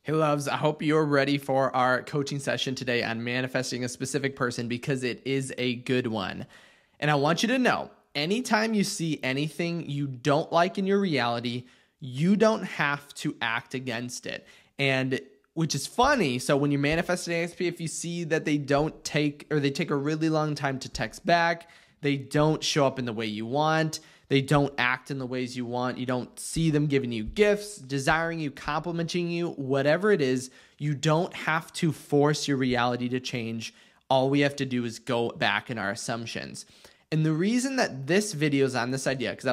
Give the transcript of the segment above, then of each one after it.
Hey loves, I hope you're ready for our coaching session today on manifesting a specific person because it is a good one. And I want you to know, anytime you see anything you don't like in your reality, you don't have to act against it. And which is funny. So when you're manifesting AXP, if you see that they take a really long time to text back, they don't show up in the way you want, they don't act in the ways you want, you don't see them giving you gifts, desiring you, complimenting you, whatever it is, you don't have to force your reality to change. All we have to do is go back in our assumptions. And the reason that this video is on this idea, because I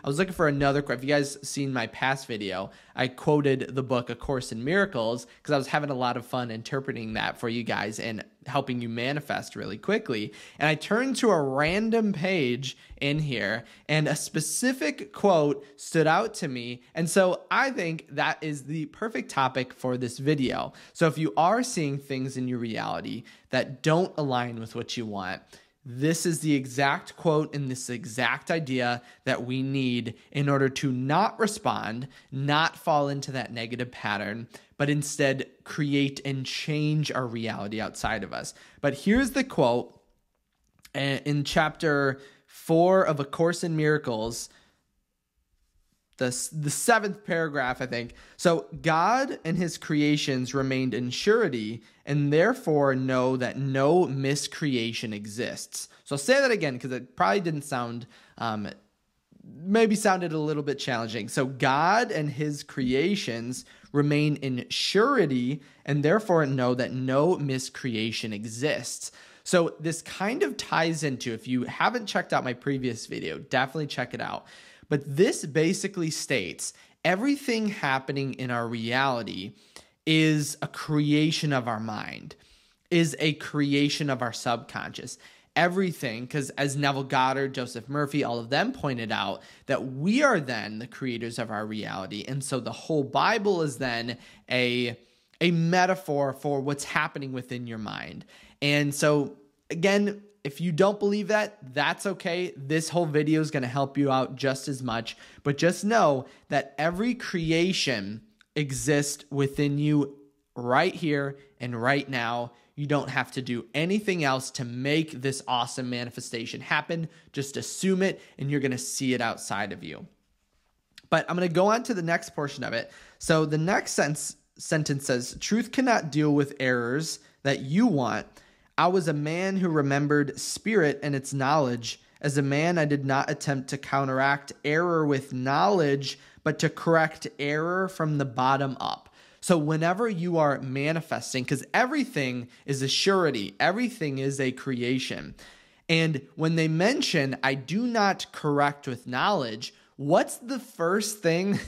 was looking for another quote. If you guys seen my past video, I quoted the book A Course in Miracles because I was having a lot of fun interpreting that for you guys and helping you manifest really quickly. And I turned to a random page in here and a specific quote stood out to me. And so I think that is the perfect topic for this video. So if you are seeing things in your reality that don't align with what you want, this is the exact quote and this exact idea that we need in order to not respond, not fall into that negative pattern, but instead create and change our reality outside of us. But here's the quote in chapter 4 of A Course in Miracles, the seventh paragraph, I think. So God and his creations remained in surety and therefore know that no miscreation exists. So I'll say that again because it probably didn't sound, maybe sounded a little bit challenging. So God and his creations remain in surety and therefore know that no miscreation exists. So this kind of ties into, if you haven't checked out my previous video, definitely check it out. But this basically states everything happening in our reality is a creation of our mind, is a creation of our subconscious. Everything, because as Neville Goddard, Joseph Murphy, all of them pointed out, that we are then the creators of our reality. And so the whole Bible is then a metaphor for what's happening within your mind. And so, again, if you don't believe that, that's okay. This whole video is going to help you out just as much. But just know that every creation exists within you right here and right now. You don't have to do anything else to make this awesome manifestation happen. Just assume it and you're going to see it outside of you. But I'm going to go on to the next portion of it. So the next sentence says, truth cannot deal with errors that you want. I was a man who remembered spirit and its knowledge. As a man, I did not attempt to counteract error with knowledge, but to correct error from the bottom up. So whenever you are manifesting, because everything is a surety, everything is a creation. And when they mention, I do not correct with knowledge, what's the first thing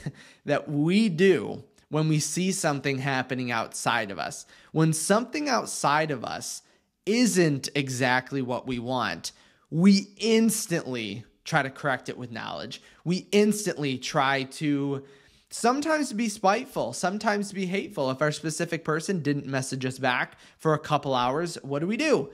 that we do when we see something happening outside of us? When something outside of us isn't exactly what we want, we instantly try to correct it with knowledge. We instantly try to sometimes be spiteful, sometimes be hateful. If our specific person didn't message us back for a couple hours, what do?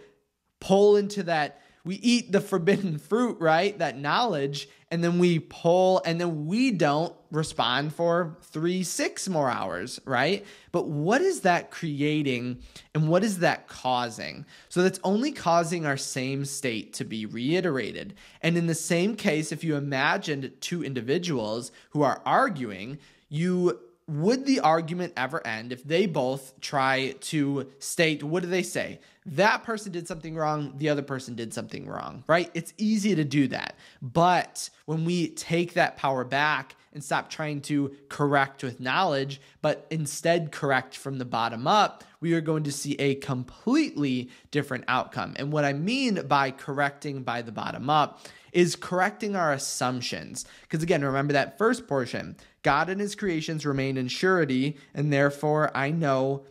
Pull into that. We eat the forbidden fruit, right? That knowledge, and then we pull, and then we don't respond for 3-6 more hours, right? But what is that creating, and what is that causing? So that's only causing our same state to be reiterated. And in the same case, if you imagined two individuals who are arguing, would the argument ever end if they both try to state, what do they say? That person did something wrong, the other person did something wrong, right? It's easy to do that. But when we take that power back and stop trying to correct with knowledge, but instead correct from the bottom up, we are going to see a completely different outcome. And what I mean by correcting by the bottom up is correcting our assumptions. Because again, remember that first portion, God and his creations remain in surety, and therefore know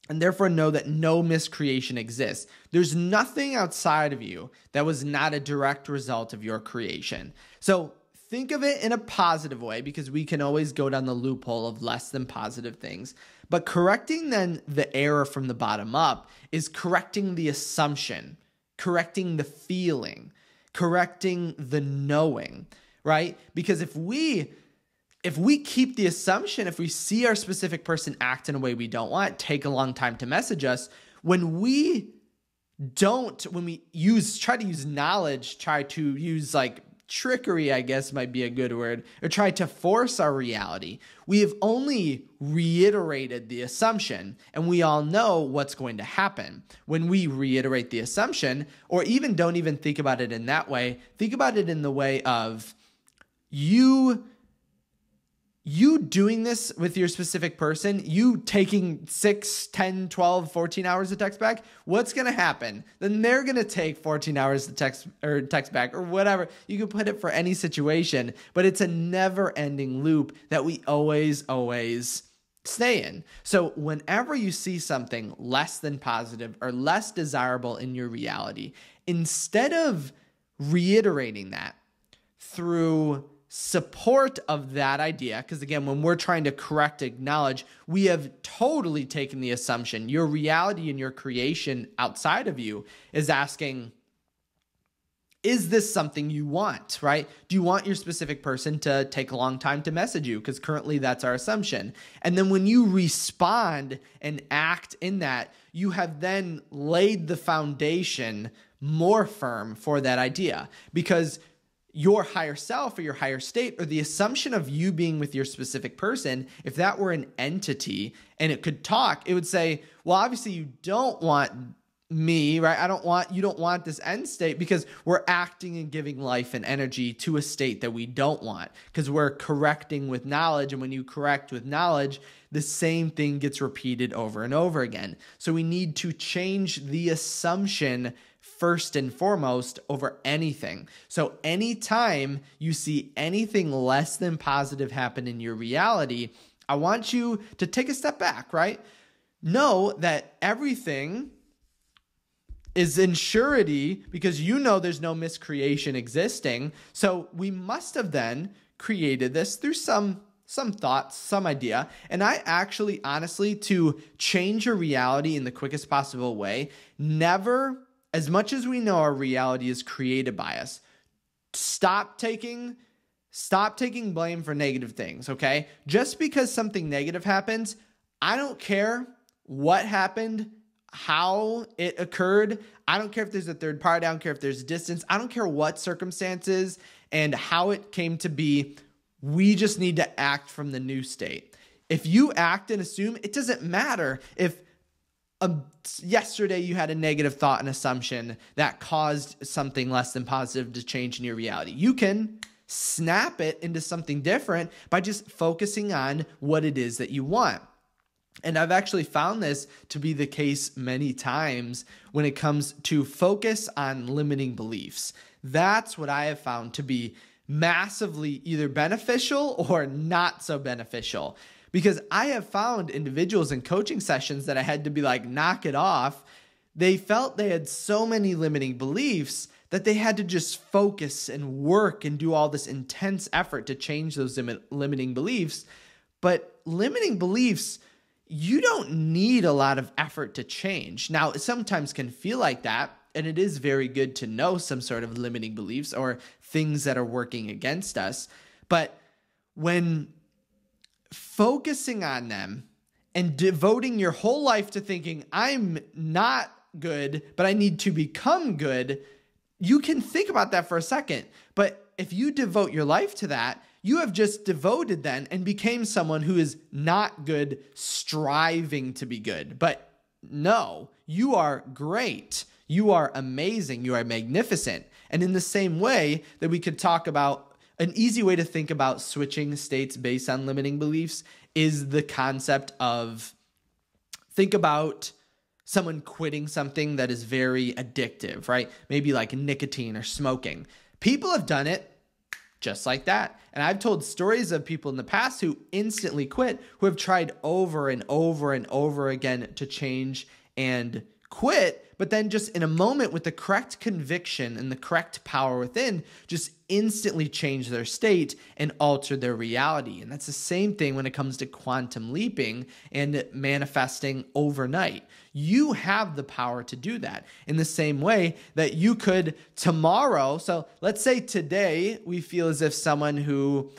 that no miscreation exists. There's nothing outside of you that was not a direct result of your creation. So think of it in a positive way, because we can always go down the loophole of less than positive things. But correcting then the error from the bottom up is correcting the assumption, correcting the feeling, correcting the knowing, right? Because if we if we keep the assumption, if we see our specific person act in a way we don't want, take a long time to message us, when we try to use knowledge, try to use like trickery, I guess might be a good word, or try to force our reality, we have only reiterated the assumption, and we all know what's going to happen. When we reiterate the assumption, or even don't even think about it in that way, think about it in the way of you doing this with your specific person, you taking 6, 10, 12, 14 hours to text back, what's going to happen? Then they're going to take 14 hours to text back or whatever. You can put it for any situation, but it's a never-ending loop that we always stay in. So whenever you see something less than positive or less desirable in your reality, instead of reiterating that through support of that idea, because again, when we're trying to correct, acknowledge, we have totally taken the assumption, your reality and your creation outside of you is asking, is this something you want, right? Do you want your specific person to take a long time to message you? Because currently that's our assumption. And then when you respond and act in that, you have then laid the foundation more firm for that idea, because your higher self or your higher state, or the assumption of you being with your specific person, if that were an entity and it could talk, it would say, well, obviously you don't want me, right? You don't want this end state, because we're acting and giving life and energy to a state that we don't want, because we're correcting with knowledge. And when you correct with knowledge, the same thing gets repeated over and over again. So we need to change the assumption first and foremost over anything. So anytime you see anything less than positive happen in your reality, I want you to take a step back, right? Know that everything is in surety, because you know there's no miscreation existing. So we must have then created this through some thoughts, some idea. And I actually, honestly, to change your reality in the quickest possible way, never, as much as we know our reality is created by us, stop taking blame for negative things, okay? Just because something negative happens, I don't care what happened, how it occurred. I don't care if there's a third party. I don't care if there's distance. I don't care what circumstances and how it came to be. We just need to act from the new state. If you act and assume, it doesn't matter if yesterday you had a negative thought and assumption that caused something less than positive to change in your reality. You can snap it into something different by just focusing on what it is that you want. And I've actually found this to be the case many times when it comes to focus on limiting beliefs. That's what I have found to be massively either beneficial or not so beneficial. Because I have found individuals in coaching sessions that I had to be like, knock it off. They felt they had so many limiting beliefs that they had to just focus and work and do all this intense effort to change those limiting beliefs. But limiting beliefs, you don't need a lot of effort to change. Now, it sometimes can feel like that, and it is very good to know some sort of limiting beliefs or things that are working against us. But when focusing on them and devoting your whole life to thinking, I'm not good, but I need to become good, you can think about that for a second. But if you devote your life to that, you have just devoted then and became someone who is not good, striving to be good. But no, you are great. You are amazing. You are magnificent. And in the same way that we could talk about, an easy way to think about switching states based on limiting beliefs is the concept of, think about someone quitting something that is very addictive, right? Maybe like nicotine or smoking. People have done it just like that. And I've told stories of people in the past who instantly quit, who have tried over and over and over again to change and quit, but then just in a moment with the correct conviction and the correct power within, just instantly change their state and alter their reality. And that's the same thing when it comes to quantum leaping and manifesting overnight. You have the power to do that in the same way that you could tomorrow. So let's say today we feel as if someone who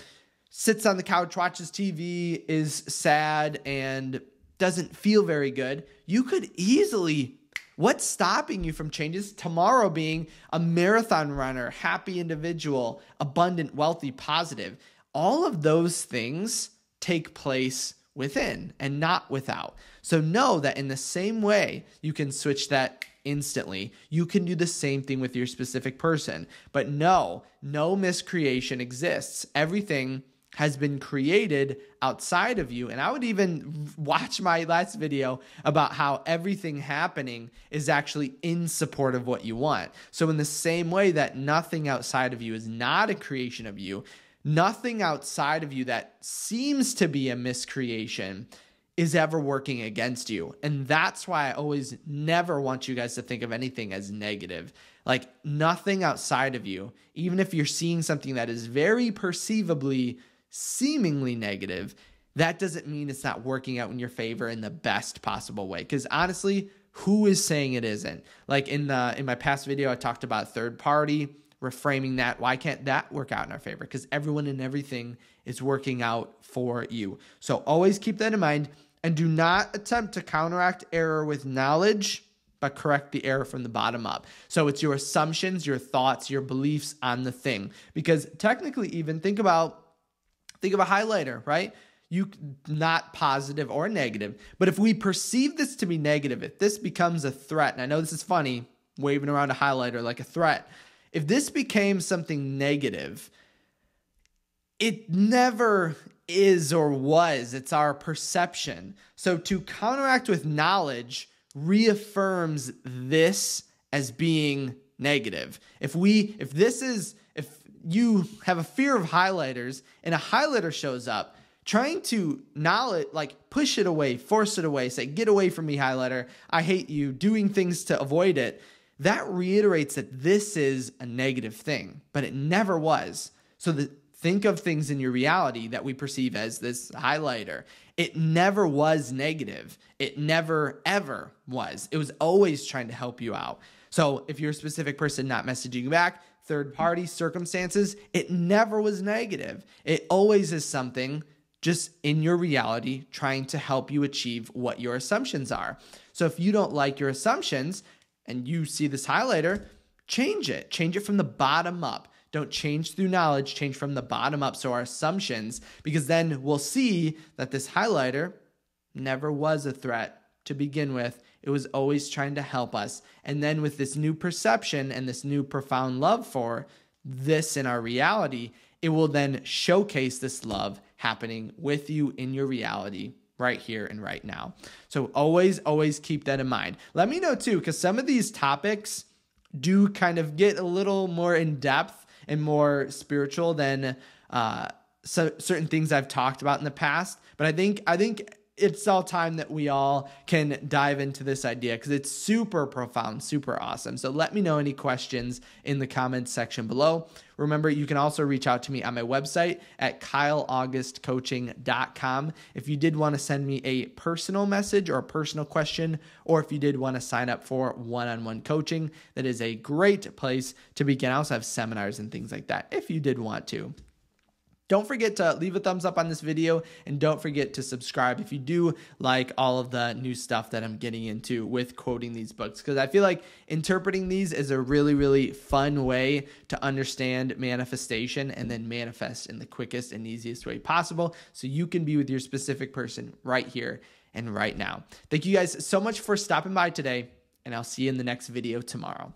sits on the couch, watches TV, is sad, and doesn't feel very good, you could easily, what's stopping you from changing tomorrow being a marathon runner, happy individual, abundant, wealthy, positive? All of those things take place within and not without. So know that in the same way you can switch that instantly, you can do the same thing with your specific person. But no miscreation exists. Everything has been created outside of you. And I would even watch my last video about how everything happening is actually in support of what you want. So in the same way that nothing outside of you is not a creation of you, nothing outside of you that seems to be a miscreation is ever working against you. And that's why I always never want you guys to think of anything as negative. Like nothing outside of you, even if you're seeing something that is very perceivably seemingly negative, that doesn't mean it's not working out in your favor in the best possible way. Because honestly, who is saying it isn't? Like in my past video, I talked about third party, reframing that. Why can't that work out in our favor? Because everyone and everything is working out for you. So always keep that in mind, and do not attempt to counteract error with knowledge, but correct the error from the bottom up. So it's your assumptions, your thoughts, your beliefs on the thing. Because technically, even think of a highlighter, right? You not positive or negative, but if we perceive this to be negative, if this becomes a threat, and I know this is funny, waving around a highlighter like a threat, if this became something negative, it never is or was. It's our perception. So to counteract with knowledge reaffirms this as being negative. If you have a fear of highlighters and a highlighter shows up, trying to push it away, force it away, say, get away from me, highlighter, I hate you, doing things to avoid it, that reiterates that this is a negative thing, but it never was. So think of things in your reality that we perceive as this highlighter. It never was negative. It never, ever was. It was always trying to help you out. So if you're a specific person not messaging you back, third party circumstances, it never was negative. It always is something just in your reality trying to help you achieve what your assumptions are. So if you don't like your assumptions and you see this highlighter, change it. Change it from the bottom up. Don't change through knowledge, change from the bottom up. So our assumptions, because then we'll see that this highlighter never was a threat to begin with. It was always trying to help us. And then with this new perception and this new profound love for this in our reality, it will then showcase this love happening with you in your reality right here and right now. So always, always keep that in mind. Let me know too, because some of these topics do kind of get a little more in depth and more spiritual than certain things I've talked about in the past. But I think it's all time that we all can dive into this idea because it's super profound, super awesome. So let me know any questions in the comments section below. Remember, you can also reach out to me on my website at kyleaugustcoaching.com if you did want to send me a personal message or a personal question, or if you did want to sign up for one-on-one coaching. That is a great place to begin. I also have seminars and things like that if you did want to. Don't forget to leave a thumbs up on this video, and don't forget to subscribe if you do like all of the new stuff that I'm getting into with quoting these books, because I feel like interpreting these is a really, really fun way to understand manifestation and then manifest in the quickest and easiest way possible so you can be with your specific person right here and right now. Thank you guys so much for stopping by today, and I'll see you in the next video tomorrow.